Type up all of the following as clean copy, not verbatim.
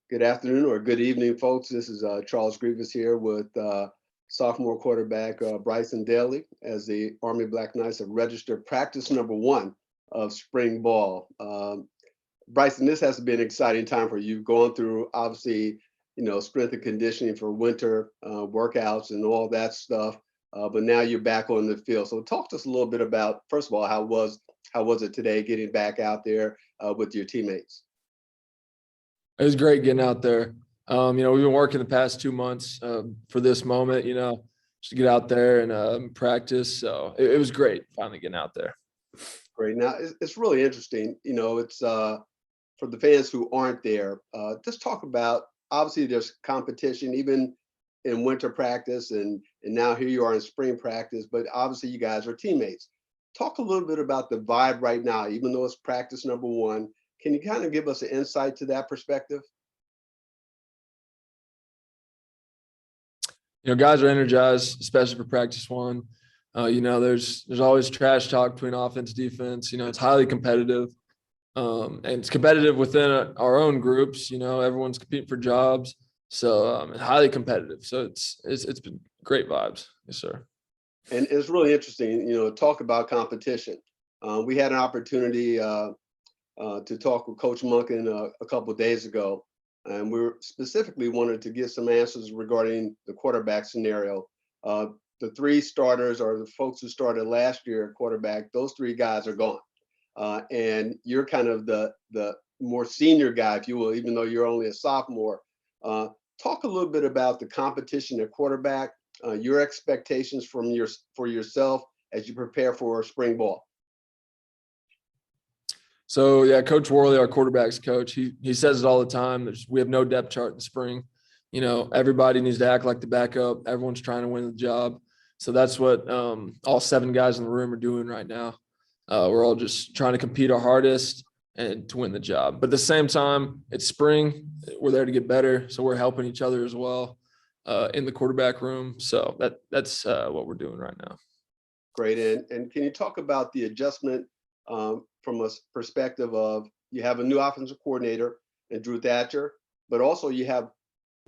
Good afternoon or good evening, folks. This is Charles Grievous here with sophomore quarterback Bryson Daly as the Army Black Knights have registered practice number one of spring ball. Bryson, this has been an exciting time for you, going through obviously, strength and conditioning for winter workouts and all that stuff. But now you're back on the field. So talk to us a little bit about, first of all, how was it today getting back out there with your teammates? It was great getting out there. We've been working the past 2 months for this moment, just to get out there and practice. So it was great finally getting out there. Great. Now, it's really interesting. It's for the fans who aren't there, just talk about, obviously there's competition even in winter practice and now here you are in spring practice, but obviously you guys are teammates. Talk a little bit about the vibe right now, even though it's practice number one. Can you kind of give us an insight to that perspective? Guys are energized, especially for practice one. There's always trash talk between offense, defense. It's highly competitive, and it's competitive within our own groups. Everyone's competing for jobs, so it's highly competitive. So it's been great vibes, yes, sir. And it's really interesting, talk about competition. We had an opportunity to talk with Coach Monken a couple of days ago, and we specifically wanted to get some answers regarding the quarterback scenario. The three starters, or the folks who started last year at quarterback, those three guys are gone, and you're kind of the more senior guy, if you will, even though you're only a sophomore. Talk a little bit about the competition at quarterback, your expectations for yourself as you prepare for spring ball. So yeah, Coach Worley, our quarterback's coach, he says it all the time. We have no depth chart in the spring. Everybody needs to act like the backup. Everyone's trying to win the job. So that's what all 7 guys in the room are doing right now. We're all just trying to compete our hardest and to win the job. But at the same time, it's spring. We're there to get better. So we're helping each other as well in the quarterback room. So that's what we're doing right now. Great. And can you talk about the adjustment from a perspective of, you have a new offensive coordinator in Drew Thatcher, but also you have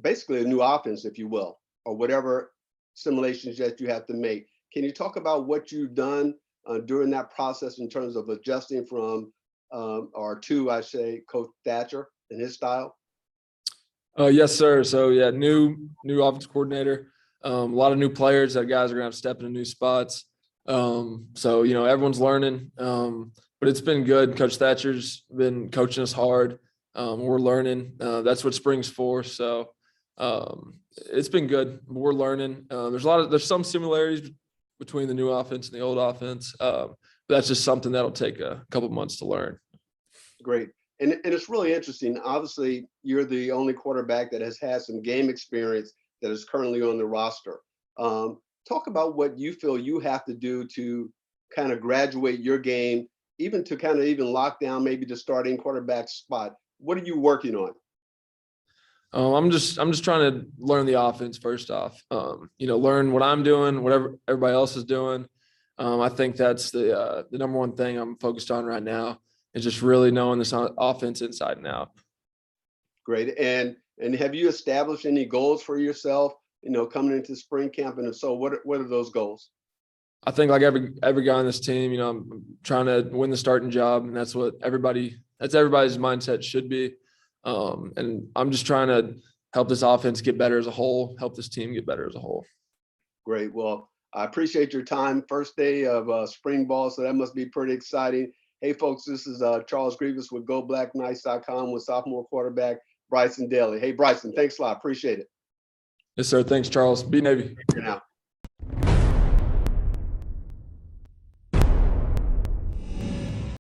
basically a new offense, if you will, or whatever simulations that you have to make. Can you talk about what you've done during that process in terms of adjusting from, or to, I say, Coach Thatcher and his style? Yes, sir. So yeah, new offense coordinator, a lot of new players that guys are gonna have to step into new spots. So everyone's learning, but it's been good. Coach Thatcher's been coaching us hard. We're learning. That's what spring's for. So it's been good. We're learning. There's some similarities between the new offense and the old offense. But that's just something that'll take a couple months to learn. Great. And it's really interesting. Obviously, you're the only quarterback that has had some game experience that is currently on the roster. Talk about what you feel you have to do to kind of graduate your game, even to kind of even lock down maybe the starting quarterback spot. What are you working on? I'm just trying to learn the offense first off. Learn what I'm doing, whatever everybody else is doing. I think that's the number one thing I'm focused on right now, is just really knowing this offense inside and out. Great. And have you established any goals for yourself, coming into spring camp? And if so, what are those goals? I think like every guy on this team, I'm trying to win the starting job, and that's everybody's mindset should be. And I'm just trying to help this offense get better as a whole, help this team get better as a whole. Great. Well, I appreciate your time. First day of spring ball, so that must be pretty exciting. Hey, folks, this is Charles Grievous with GoBlackKnights.com with sophomore quarterback Bryson Daly. Hey, Bryson, thanks a lot. Appreciate it. Yes, sir. Thanks, Charles. Be Navy. Here now.